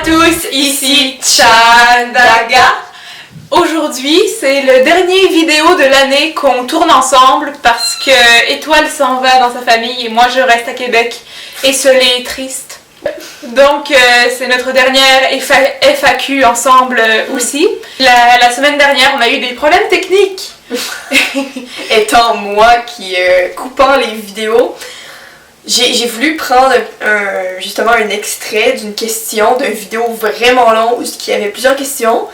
tous, ici Chandaga. Aujourd'hui, c'est le dernier vidéo de l'année qu'on tourne ensemble parce que Étoile s'en va dans sa famille et moi je reste à Québec, esselée et triste. Donc c'est notre dernière FAQ ensemble aussi. La semaine dernière, on a eu des problèmes techniques. Étant moi qui coupant les vidéos, j'ai voulu prendre justement un extrait d'une question d'une vidéo vraiment longue où il y avait plusieurs questions.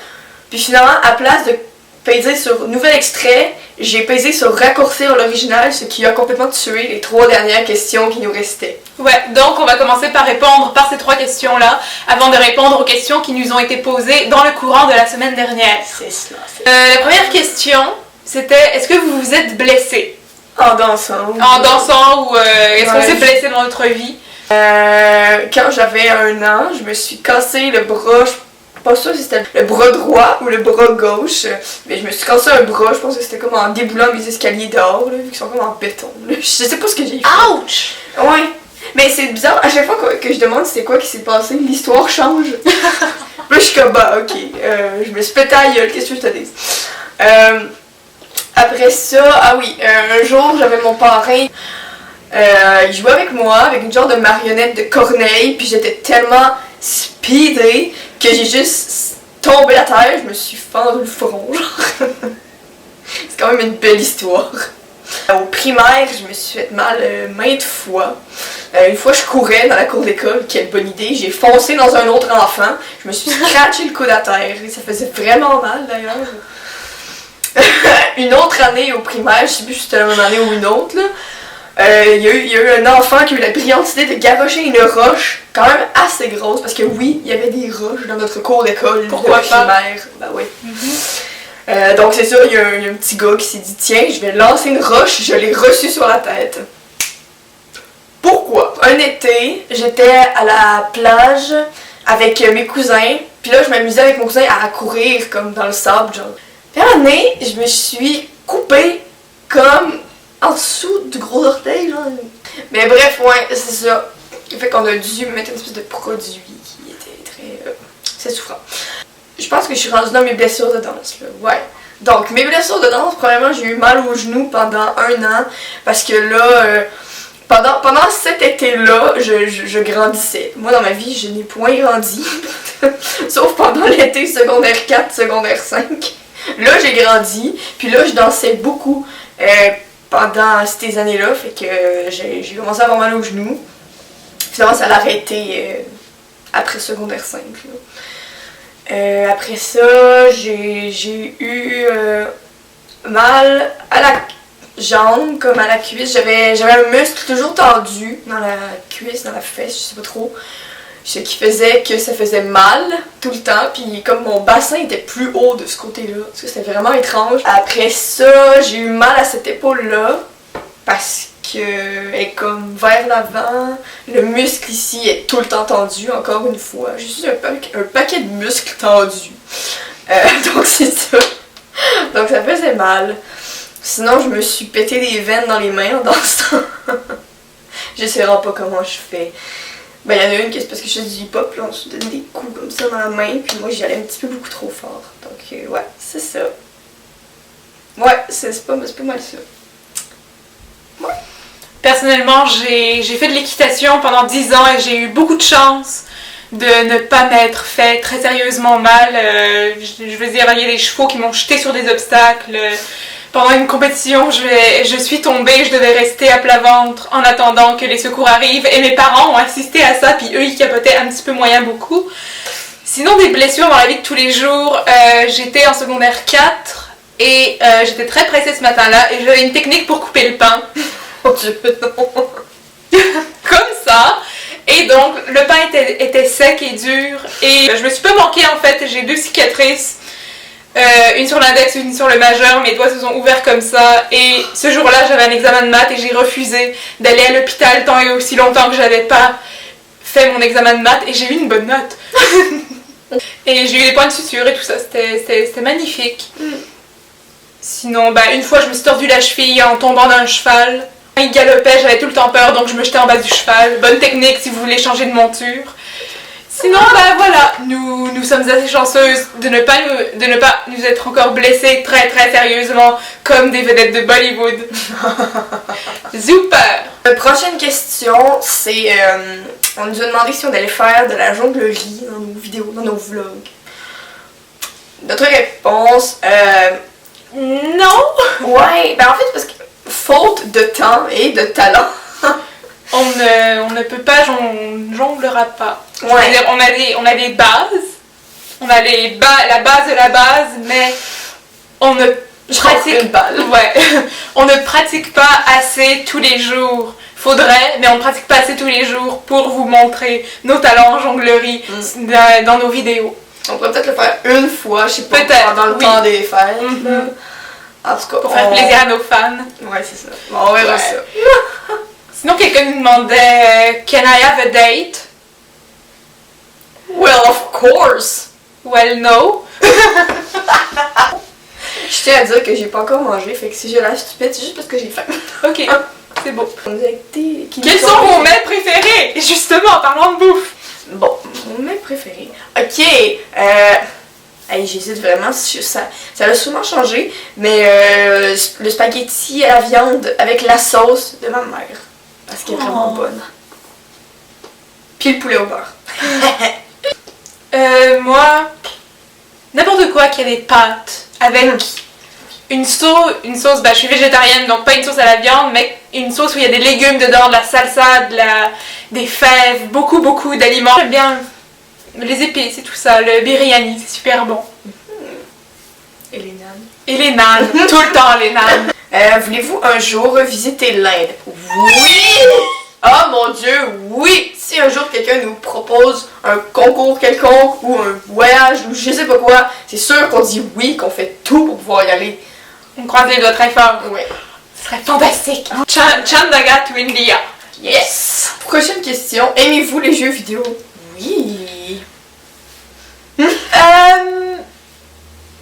Puis finalement, à place de peser sur nouvel extrait, j'ai pesé sur raccourcir l'original, ce qui a complètement tué les 3 dernières questions qui nous restaient. Ouais, donc on va commencer par répondre par ces 3 questions-là, avant de répondre aux questions qui nous ont été posées dans le courant de la semaine dernière. C'est cela. La première question, c'était est-ce que vous vous êtes blessé? En dansant. En dansant ou est-ce qu'on s'est blessé dans notre vie? Quand j'avais 1 an, je me suis cassé le bras. Je suis pas sûre si c'était le bras droit ou le bras gauche, mais je me suis cassé un bras. Je pense que c'était comme en déboulant mes escaliers dehors, là, vu qu'ils sont comme en béton. Là. Je sais pas ce que j'ai fait. Ouch! Ouais. Mais c'est bizarre, à chaque fois que je demande c'est quoi qui s'est passé, l'histoire change. Là, je suis comme, bah, ok, je me suis pété à la gueule, qu'est-ce que je te dis? Après ça, un jour, j'avais mon parrain, il jouait avec moi, avec une genre de marionnette de Corneille, puis j'étais tellement speedée que j'ai juste tombé à terre, je me suis fendu le front, genre. C'est quand même une belle histoire. Au primaire, je me suis fait mal maintes fois. Une fois, je courais dans la cour d'école, quelle bonne idée, j'ai foncé dans un autre enfant, je me suis scratché le coude à terre, et ça faisait vraiment mal d'ailleurs. Une autre année au primaire, je sais plus si c'était la même année ou une autre, il y a eu un enfant qui a eu la brillante idée de garrocher une roche quand même assez grosse, parce que oui, il y avait des roches dans notre cours d'école de primaire. Ben oui. Donc c'est ça, il y a un petit gars qui s'est dit tiens, je vais lancer une roche, je l'ai reçue sur la tête. Pourquoi? Un été, j'étais à la plage avec mes cousins, puis là je m'amusais avec mon cousin à courir comme dans le sable, genre. Puis à un moment donné, je me suis coupée comme en dessous du gros orteil, genre. Mais bref, ouais, c'est ça. Le fait qu'on a dû mettre une espèce de produit qui était très... c'est souffrant. Je pense que je suis rendue dans mes blessures de danse, là. Ouais. Donc, mes blessures de danse, premièrement, j'ai eu mal au genou pendant 1 an. Parce que là, pendant cet été-là, je grandissais. Moi, dans ma vie, je n'ai point grandi. Sauf pendant l'été secondaire 4, secondaire 5. Là, j'ai grandi. Puis là, je dansais beaucoup pendant ces années-là. Fait que j'ai commencé à avoir mal au genou. Finalement, ça l'a arrêté après secondaire 5, là. Après ça, j'ai eu mal à la jambe, comme à la cuisse. J'avais un muscle toujours tendu dans la cuisse, dans la fesse, je sais pas trop. Ce qui faisait que ça faisait mal tout le temps. Puis comme mon bassin était plus haut de ce côté-là, parce que c'était vraiment étrange. Après ça, j'ai eu mal à cette épaule-là, parce que elle est comme vers l'avant, le muscle ici est tout le temps tendu, encore une fois. J'ai juste un paquet de muscles tendus. Donc c'est ça. Donc ça faisait mal. Sinon, je me suis pété des veines dans les mains en dansant. Je sais vraiment pas comment je fais. Ben, il y en a une qui c'est parce que je fais du hip-hop, là, on se donne des coups comme ça dans la main, puis moi j'y allais un petit peu beaucoup trop fort. Donc ouais, c'est ça. Ouais, c'est pas mal ça. Ouais. Personnellement, j'ai fait de l'équitation pendant 10 ans et j'ai eu beaucoup de chance de ne pas m'être fait très sérieusement mal. Je veux dire, il y a des chevaux qui m'ont jeté sur des obstacles. Pendant une compétition, je suis tombée, je devais rester à plat ventre en attendant que les secours arrivent et mes parents ont assisté à ça, puis eux ils capotaient un petit peu moyen beaucoup. Sinon, des blessures dans la vie de tous les jours, j'étais en secondaire 4 et j'étais très pressée ce matin-là et j'avais une technique pour couper le pain. Oh Dieu, non. Comme ça. Et donc, le pain était sec et dur. Et je me suis pas manquée en fait. J'ai 2 cicatrices. Une sur l'index, une sur le majeur. Mes doigts se sont ouverts comme ça. Et ce jour-là, j'avais un examen de maths et j'ai refusé d'aller à l'hôpital tant et aussi longtemps que j'avais pas fait mon examen de maths. Et j'ai eu une bonne note. Et j'ai eu des points de suture et tout ça. C'était magnifique. Sinon, une fois, je me suis tordu la cheville en tombant d'un cheval. Il galopait, j'avais tout le temps peur, donc je me jetais en bas du cheval. Bonne technique si vous voulez changer de monture. Sinon, bah voilà, nous sommes assez chanceuses de ne pas nous être encore blessées très très sérieusement comme des vedettes de Bollywood. Super! Prochaine question, c'est... on nous a demandé si on allait faire de la jonglerie dans nos vidéos, dans nos vlogs. Notre réponse, Non! ouais, ben en fait, parce que faute de temps et de talent. On ne peut pas, jonglera pas. Ouais. C'est-à-dire, on a des bases, on a la base de la base, mais on ne pratique une balle. Ouais, on ne pratique pas assez tous les jours. Faudrait, mais on ne pratique pas assez tous les jours pour vous montrer nos talents en jonglerie dans nos vidéos. On pourrait peut-être le faire une fois, je sais pas, Peut-être, pendant le temps des fêtes. là. En tout cas, Pour faire plaisir à nos fans. Ouais, c'est ça. Bon, on verra Ouais. ça. Sinon, quelqu'un nous demandait Can I have a date? Well, of course! Well, no. Je tiens à dire que j'ai pas encore mangé, fait que si j'ai l'air stupide, c'est juste parce que j'ai faim. Ok, c'est beau. Quels sont vos mets préférés? Justement, parlons de bouffe. Bon, mon mets préféré. Ok, hey, j'hésite vraiment, ça va sûrement changer, mais le spaghetti à la viande avec la sauce de ma mère. Parce qu'elle est vraiment bonne. Puis le poulet au beurre. Moi, n'importe quoi qui a des pâtes avec une sauce, bah je suis végétarienne donc pas une sauce à la viande, mais une sauce où il y a des légumes dedans, de la salsa, des fèves, beaucoup d'aliments. J'aime bien les épices et tout ça, le biryani, c'est super bon. Et les nanes. Et les nanes, tout le temps les nanes. Voulez-vous un jour visiter l'Inde? Oui! Oh mon Dieu, oui! Si un jour quelqu'un nous propose un concours quelconque ou un voyage ou je sais pas quoi, c'est sûr qu'on dit oui, qu'on fait tout pour pouvoir y aller. On croise les doigts très fort. Oui. Ce serait fantastique. Chandaga to India. Yes! Prochaine question. Aimez-vous les jeux vidéo? Oui.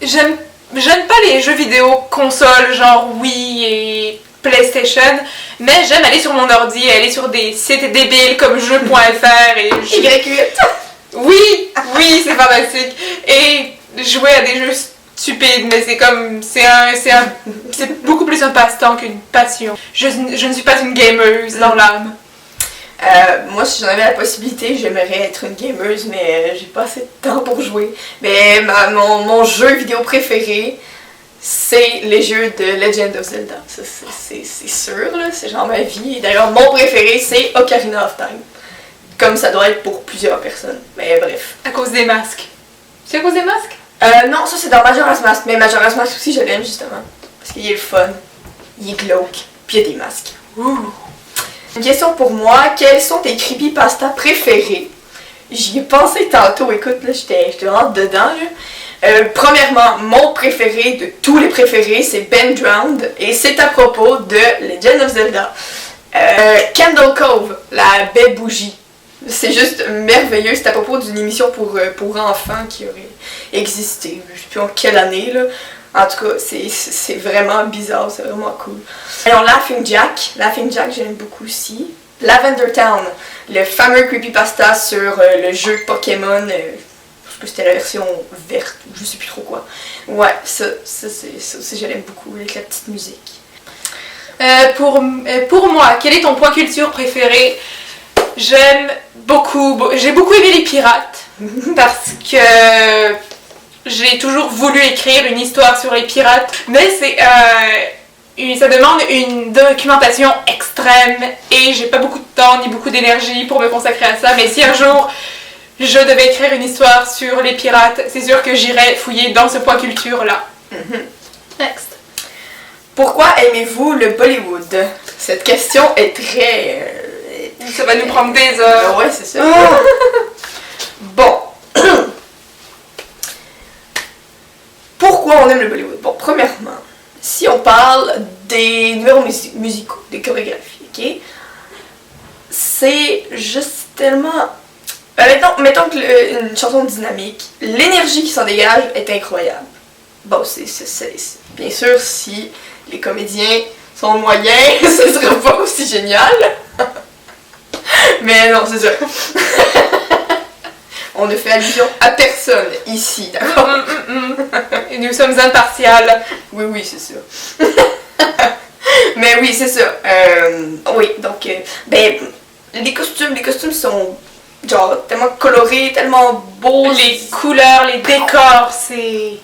J'aime pas les jeux vidéo console genre Wii et PlayStation, mais j'aime aller sur mon ordi, aller sur des sites débiles comme jeux.fr et Y8. Oui, c'est fantastique. Et jouer à des jeux stupides, mais c'est beaucoup plus un passe-temps qu'une passion. Je ne suis pas une gameuse dans l'âme. Moi, si j'en avais la possibilité, j'aimerais être une gameuse, mais j'ai pas assez de temps pour jouer. Mais mon jeu vidéo préféré, c'est les jeux de Legend of Zelda. Ça, c'est sûr, là, c'est genre ma vie. Et d'ailleurs, mon préféré, c'est Ocarina of Time. Comme ça doit être pour plusieurs personnes. Mais bref. À cause des masques. C'est à cause des masques? Non, ça c'est dans Majora's Mask. Mais Majora's Mask aussi, je l'aime justement. Parce qu'il est le fun, il est glauque, puis il y a des masques. Ouh. Une question pour moi, quels sont tes creepypasta préférés? J'y ai pensé tantôt, écoute, là, j'étais rentre dedans, là. Premièrement, mon préféré de tous les préférés, c'est Ben Drowned, et c'est à propos de Legend of Zelda. Candle Cove, la baie bougie. C'est juste merveilleux, c'est à propos d'une émission pour enfants qui aurait existé, je sais plus en quelle année, là. En tout cas, c'est vraiment bizarre, c'est vraiment cool. Alors, Laughing Jack, j'aime beaucoup aussi. Lavender Town, le fameux creepypasta sur le jeu Pokémon, je pense que c'était la version verte, ou je sais plus trop quoi. Ouais, ça aussi, je l'aime beaucoup, avec la petite musique. Pour moi, quel est ton point culture préféré? J'ai beaucoup aimé les pirates parce que j'ai toujours voulu écrire une histoire sur les pirates, mais ça demande une documentation extrême et j'ai pas beaucoup de temps ni beaucoup d'énergie pour me consacrer à ça, mais si un jour je devais écrire une histoire sur les pirates, c'est sûr que j'irais fouiller dans ce point culture là. Next. Pourquoi aimez-vous le Bollywood? Cette question est très... Ça va nous prendre des heures. Ouais, c'est ça. Bon. Pourquoi on aime le Bollywood? Bon, premièrement, si on parle des numéros musicaux, des chorégraphies, ok? C'est juste tellement... mettons que une chanson dynamique, l'énergie qui s'en dégage est incroyable. Bon, c'est bien sûr, si les comédiens sont moyens, ce sera pas aussi génial. Mais non, c'est sûr. On ne fait allusion à personne ici, d'accord? Et nous sommes impartiales. Oui, oui, c'est ça. Mais oui, c'est ça. Oui, donc, ben, les costumes sont genre tellement colorés, tellement beaux. Les couleurs, les décors, c'est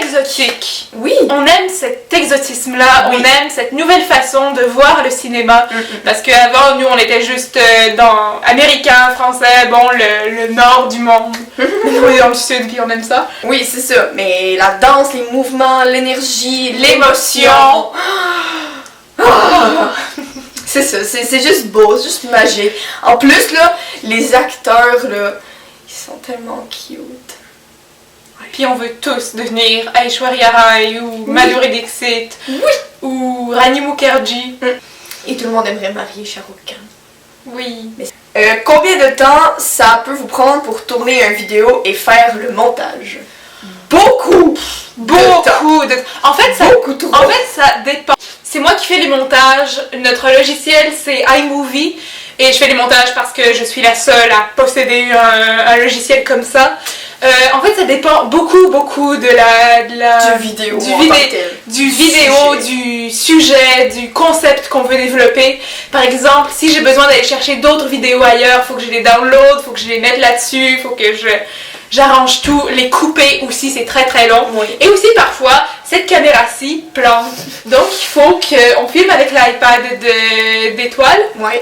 exotique. Oui. On aime cet exotisme-là, Oui. on aime cette nouvelle façon de voir le cinéma. Parce qu'avant, nous, on était juste dans américain, français, bon, le nord du monde. Nous, on est dans le sud, puis on aime ça. Oui, c'est ça. Mais la danse, les mouvements, l'énergie, L'émotion. Ah. C'est ça, c'est juste beau, c'est juste magique. En plus, là, les acteurs, là, ils sont tellement cute. Puis on veut tous devenir Aishwarya Rai ou Madhuri Dixit ou Rani Mukherjee. Et tout le monde aimerait marier Shah Rukh Khan. Oui. Combien de temps ça peut vous prendre pour tourner une vidéo et faire le montage? Beaucoup! Beaucoup de... En fait, Beaucoup trop. En fait, ça dépend. C'est moi qui fais les montages. Notre logiciel, c'est iMovie. Et je fais les montages parce que je suis la seule à posséder un logiciel comme ça. En fait, ça dépend beaucoup de la Du vidéo, du sujet, du concept qu'on veut développer. Par exemple, si j'ai besoin d'aller chercher d'autres vidéos ailleurs, faut que je les download, faut que je les mette là-dessus, faut que j'arrange tout, les couper aussi, c'est très long. Oui. Et aussi parfois, cette caméra-ci plante. Donc il faut qu'on filme avec l'iPad d'étoile. Oui.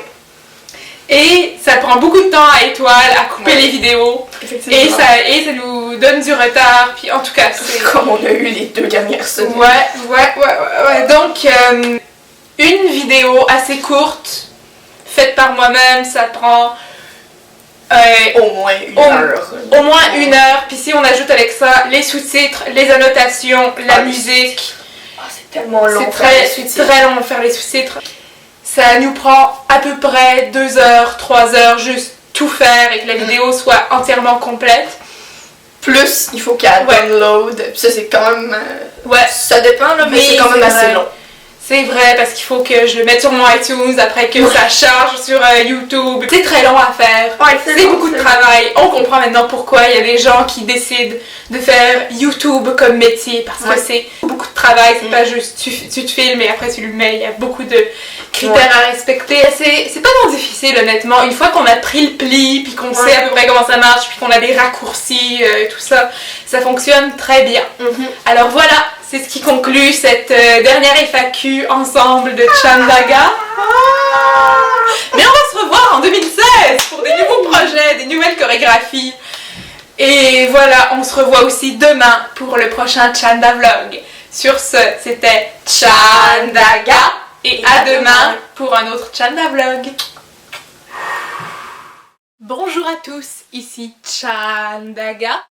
Et ça prend beaucoup de temps à étoile, à couper les vidéos. Effectivement. Et ça nous donne du retard. Puis en tout cas, c'est... Comme on a eu les 2 dernières semaines. Ouais. Donc, une vidéo assez courte, faite par moi-même, ça prend... Au moins une heure. Au moins 1 heure. Puis si on ajoute avec ça les sous-titres, les annotations, la musique... c'est tellement long. C'est très long de faire les sous-titres. Ça nous prend à peu près 2 heures, 3 heures, juste tout faire et que la vidéo soit entièrement complète. Plus, il faut qu'elle download. Puis ça, c'est quand même... Ouais. Ça dépend, là, mais c'est quand même assez long. C'est vrai, parce qu'il faut que je le mette sur mon iTunes, après que ça charge sur YouTube. C'est très long à faire. Ouais, c'est beaucoup de travail. On comprend maintenant pourquoi il y a des gens qui décident de faire YouTube comme métier, parce que c'est beaucoup de travail. C'est pas juste tu te filmes et après tu le mets. Il y a beaucoup de critères à respecter. C'est pas tant difficile, honnêtement. Une fois qu'on a pris le pli, puis qu'on sait à peu près comment ça marche, puis qu'on a des raccourcis, tout ça, ça fonctionne très bien. Alors voilà. C'est ce qui conclut cette dernière FAQ ensemble de Chandaga. Mais on va se revoir en 2016 pour des nouveaux projets, des nouvelles chorégraphies. Et voilà, on se revoit aussi demain pour le prochain Chanda Vlog. Sur ce, c'était Chandaga et à demain pour un autre Chanda Vlog. Bonjour à tous, ici Chandaga.